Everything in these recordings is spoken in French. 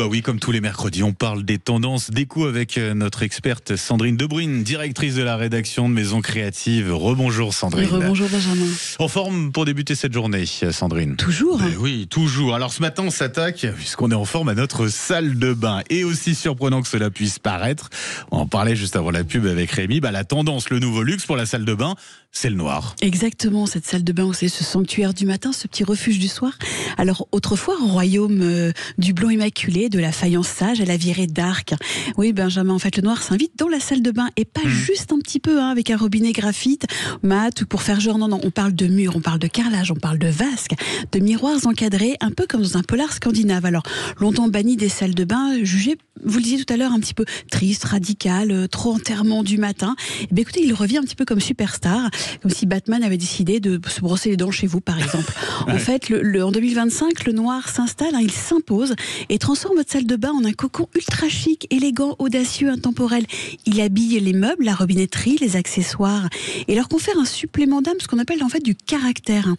bah oui, comme tous les mercredis, on parle des tendances déco avec notre experte Sandrine Debruyne, directrice de la rédaction de Maison Créative. Rebonjour Sandrine. Rebonjour Benjamin. En forme pour débuter cette journée, Sandrine? Toujours. Oui, toujours. Alors ce matin, on s'attaque, puisqu'on est en forme, à notre salle de bain. Et aussi surprenant que cela puisse paraître, on en parlait juste avant la pub avec Rémi, la tendance, le nouveau luxe pour la salle de bain, c'est le noir. Exactement, cette salle de bain, c'est ce sanctuaire du matin, ce petit refuge du soir. Alors autrefois, royaume du blanc immaculé, de la faïence sage à la virée d'arc. Oui Benjamin, en fait le noir s'invite dans la salle de bain et pas juste un petit peu avec un robinet graphite, mat ou pour faire genre. Non, on parle de murs, on parle de carrelage, on parle de vasques, de miroirs encadrés, un peu comme dans un polar scandinave. Alors longtemps banni des salles de bain, jugé, vous le disiez tout à l'heure, un petit peu triste, radical, trop enterrement du matin. Et bien écoutez, il revient un petit peu comme superstar, comme si Batman avait décidé de se brosser les dents chez vous, par exemple. En fait, en 2025, le noir s'installe, il s'impose et transforme votre salle de bain en un cocon ultra chic, élégant, audacieux, intemporel. Il habille les meubles, la robinetterie, les accessoires et leur confère un supplément d'âme, ce qu'on appelle en fait du caractère.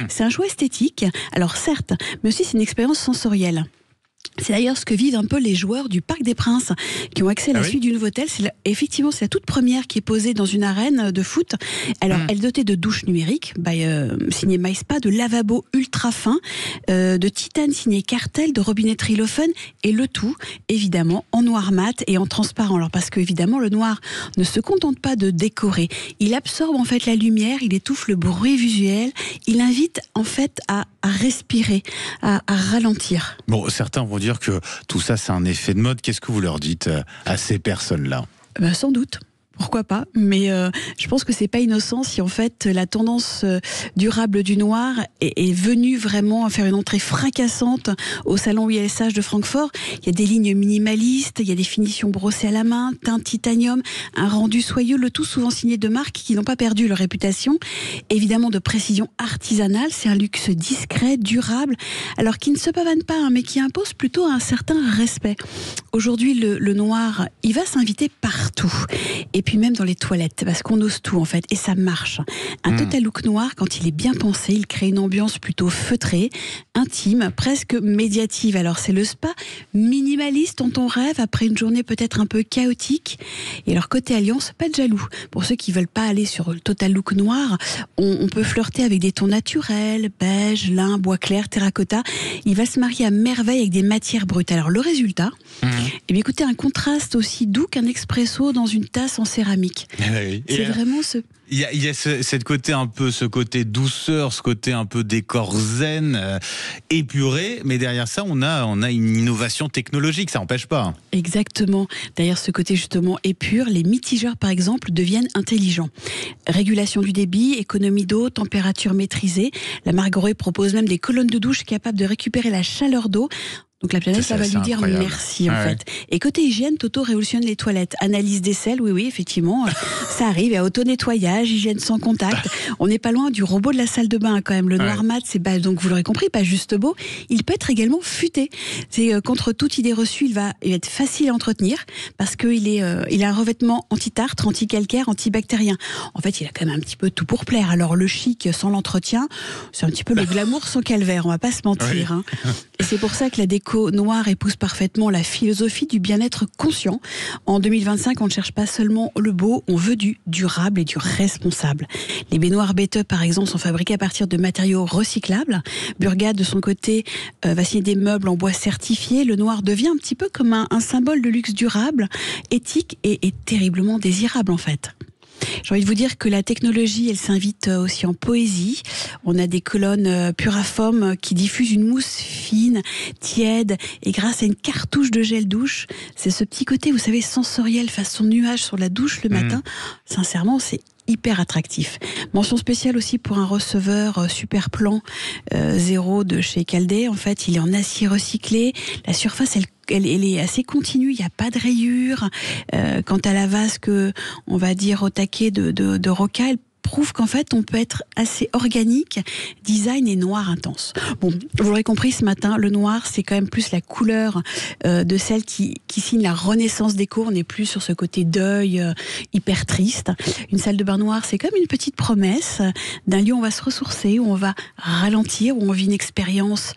C'est un choix esthétique, alors certes, mais aussi c'est une expérience sensorielle. C'est d'ailleurs ce que vivent un peu les joueurs du Parc des Princes qui ont accès à la suite du Nouveau-Hôtel. Effectivement, c'est la toute première qui est posée dans une arène de foot. Alors, elle est dotée de douches numériques, signé MySpa, de lavabo ultra fin, de titane signé Cartel, de robinetterie Lofen, et le tout, évidemment, en noir mat et en transparent. Alors, parce que, évidemment, le noir ne se contente pas de décorer. Il absorbe, en fait, la lumière, il étouffe le bruit visuel, il invite, en fait, à respirer, à ralentir. Bon, certains vont dire que tout ça, c'est un effet de mode. Qu'est-ce que vous leur dites à ces personnes-là? Sans doute. Pourquoi pas, mais je pense que c'est pas innocent si en fait la tendance durable du noir est venue vraiment faire une entrée fracassante au salon ILSH de Francfort. Il y a des lignes minimalistes, il y a des finitions brossées à la main, teint titanium, un rendu soyeux, le tout souvent signé de marques qui n'ont pas perdu leur réputation. Évidemment de précision artisanale, c'est un luxe discret, durable, alors qui ne se pavane pas, mais qui impose plutôt un certain respect. Aujourd'hui, le noir, il va s'inviter partout. Et puis même dans les toilettes, parce qu'on ose tout en fait, et ça marche. Un total look noir, quand il est bien pensé, il crée une ambiance plutôt feutrée, intime, presque médiative. Alors c'est le spa minimaliste dont on rêve après une journée peut-être un peu chaotique. Et alors côté Alliance, pas de jaloux. Pour ceux qui veulent pas aller sur le total look noir, on peut flirter avec des tons naturels, beige, lin, bois clair, terracotta. Il va se marier à merveille avec des matières brutes. Alors le résultat, eh bien écoutez, un contraste aussi doux qu'un expresso dans une tasse en céramique. Oui. C'est vraiment ce... Il y a ce côté douceur, ce côté un peu décor zen, épuré, mais derrière ça, on a une innovation technologique, ça n'empêche pas. Exactement. Derrière ce côté justement épure, les mitigeurs par exemple deviennent intelligents. Régulation du débit, économie d'eau, température maîtrisée. La Margaret propose même des colonnes de douche capables de récupérer la chaleur d'eau. Donc la planète, ça va lui dire merci en fait. Et côté hygiène, Toto révolutionne les toilettes. Analyse des selles, oui, effectivement, ça arrive. À auto-nettoyage, hygiène sans contact. On n'est pas loin du robot de la salle de bain quand même. Le noir mat, c'est donc vous l'aurez compris, pas juste beau. Il peut être également futé. C'est contre toute idée reçue, il va être facile à entretenir parce qu'il a un revêtement anti-tartre, anti-calcaire, antibactérien. En fait, il a quand même un petit peu tout pour plaire. Alors le chic sans l'entretien, c'est un petit peu le glamour sans calvaire. On va pas se mentir. Et c'est pour ça que la déco noir épouse parfaitement la philosophie du bien-être conscient. En 2025, on ne cherche pas seulement le beau, on veut du durable et du responsable. Les baignoires Betup, par exemple, sont fabriquées à partir de matériaux recyclables. Burgade, de son côté, va signer des meubles en bois certifiés. Le noir devient un petit peu comme un symbole de luxe durable, éthique et terriblement désirable, en fait. J'ai envie de vous dire que la technologie, elle s'invite aussi en poésie. On a des colonnes Purafoam qui diffusent une mousse fine, tiède, et grâce à une cartouche de gel douche, c'est ce petit côté, vous savez, sensoriel façon nuage sur la douche le matin. Sincèrement, c'est hyper attractif. Mention spéciale aussi pour un receveur super plan 0 de chez Caldé. En fait, il est en acier recyclé. La surface, elle est assez continue, il n'y a pas de rayures. Quant à la vasque, on va dire au taquet de Roca, elle prouve qu'en fait on peut être assez organique, design et noir intense. Bon, vous l'aurez compris ce matin, le noir c'est quand même plus la couleur de celle qui signe la renaissance déco. On n'est plus sur ce côté deuil hyper triste. Une salle de bain noire c'est comme une petite promesse d'un lieu où on va se ressourcer, où on va ralentir, où on vit une expérience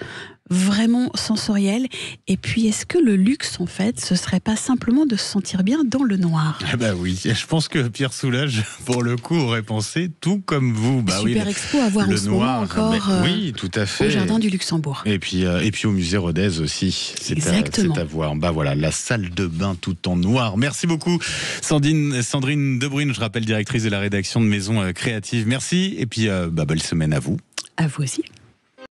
vraiment sensorielle. Et puis, est-ce que le luxe, en fait, ce serait pas simplement de se sentir bien dans le noir? Ah bah oui, je pense que Pierre Soulages, pour le coup, aurait pensé tout comme vous. Bah Super oui, expo à voir en ce moment encore oui, tout à fait. au Jardin du Luxembourg. Et puis au musée Rodez aussi. Exactement. C'est à voir. Bah voilà, la salle de bain tout en noir. Merci beaucoup, Sandrine Debrune, je rappelle, directrice de la rédaction de Maison Créative. Merci et puis belle semaine à vous. À vous aussi.